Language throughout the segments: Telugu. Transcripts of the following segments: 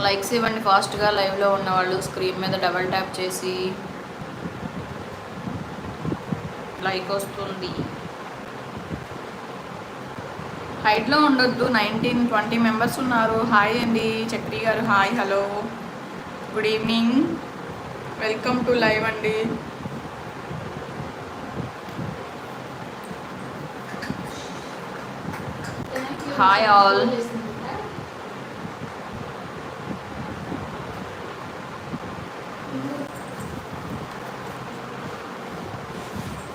లైక్స్ ఇవ్వండి ఫాస్ట్గా. లైవ్లో ఉన్నవాళ్ళు స్క్రీన్ మీద డబల్ ట్యాప్ చేసి లైక్ వస్తుంది. హైట్లో ఉండొద్దు. 19-20 మెంబర్స్ ఉన్నారు. హాయ్ అండి Chakri garu. Hi, hello, good evening, welcome to live అండి. Hi all.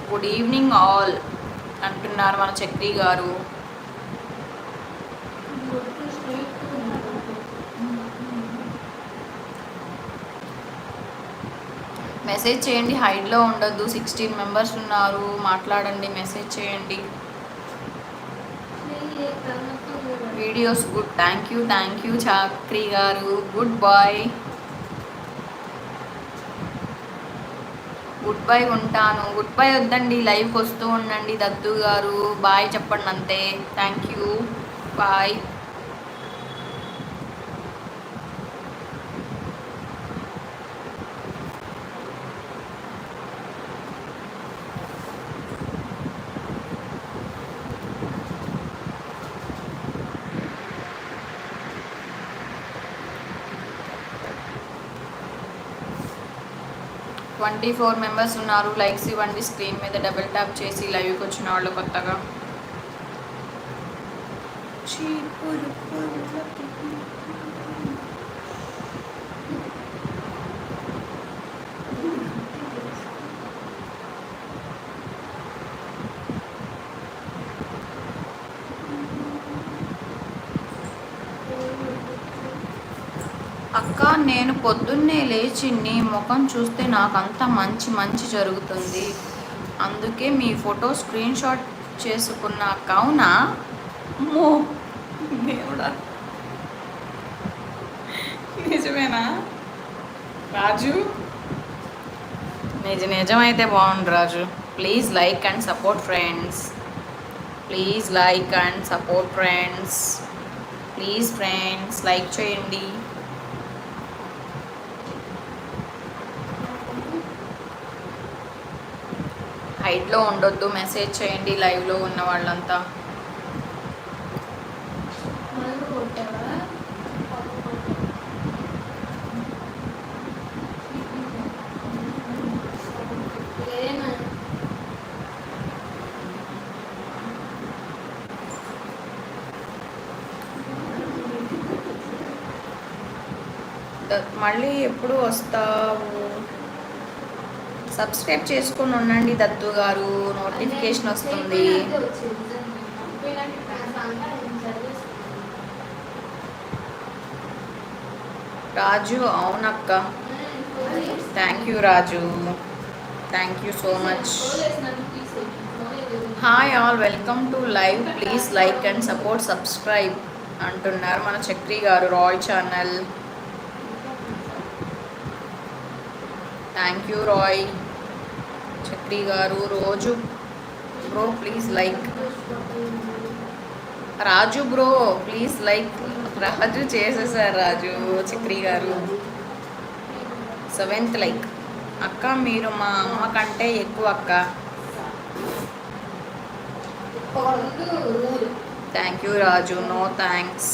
Good evening all అంటున్నారు మన చక్రి గారు. మెసేజ్ చేయండి. హైడ్లో ఉండొద్దు. 16 మెంబర్స్ ఉన్నారు. మాట్లాడండి, మెసేజ్ చేయండి. Videos good. Thank you Chakri garu. Good bye. Good bye. ఉంటాను. గుడ్ బై వద్దండి, లైవ్కి వస్తూ ఉండండి. దత్తు గారు బాయ్ చెప్పండి అంతే. Thank you, bye. Twenty 24 members ఉన్నారు. లైక్స్ ఇవ్వండి స్క్రీన్ మీద డబుల్ ట్యాప్ చేసి. లైవ్కి వచ్చిన వాళ్ళు కొత్తగా. అక్క, నేను పొద్దున్నే లేచి నీ ముఖం చూస్తే నాకంత మంచి జరుగుతుంది. అందుకే మీ ఫోటో స్క్రీన్ షాట్ చేసుకున్న. అవునా? అమ్మో దేవుడా, నిజమేనా రాజు? నిజమైతే బాగుండు Raju. Please like and support friends. Please like and support friends. Please friends like చేయండి. హైట్లో ఉండొద్దు. మెసేజ్ చేయండి లైవ్లో ఉన్న వాళ్ళంతా. మళ్ళీ ఎప్పుడు వస్తావు? సబ్స్క్రైబ్ చేసుకొని ఉండండి దత్తు గారు, నోటిఫికేషన్ వస్తుంది. రాజు అవునక్క. Thank you Raju, thank you so much. Hi all, welcome to live. Please like and support, subscribe అంటున్నారు మన Chakri garu. Roy channel. Thank you Roy. Chakri garu. రోజు bro please like. Raju bro please like. Raju చేసేసారు రాజు. చక్రి గారు 7th లైక్. అక్క మీరు మా అమ్మ కంటే ఎక్కువ అక్క. Thank you Raju. No thanks.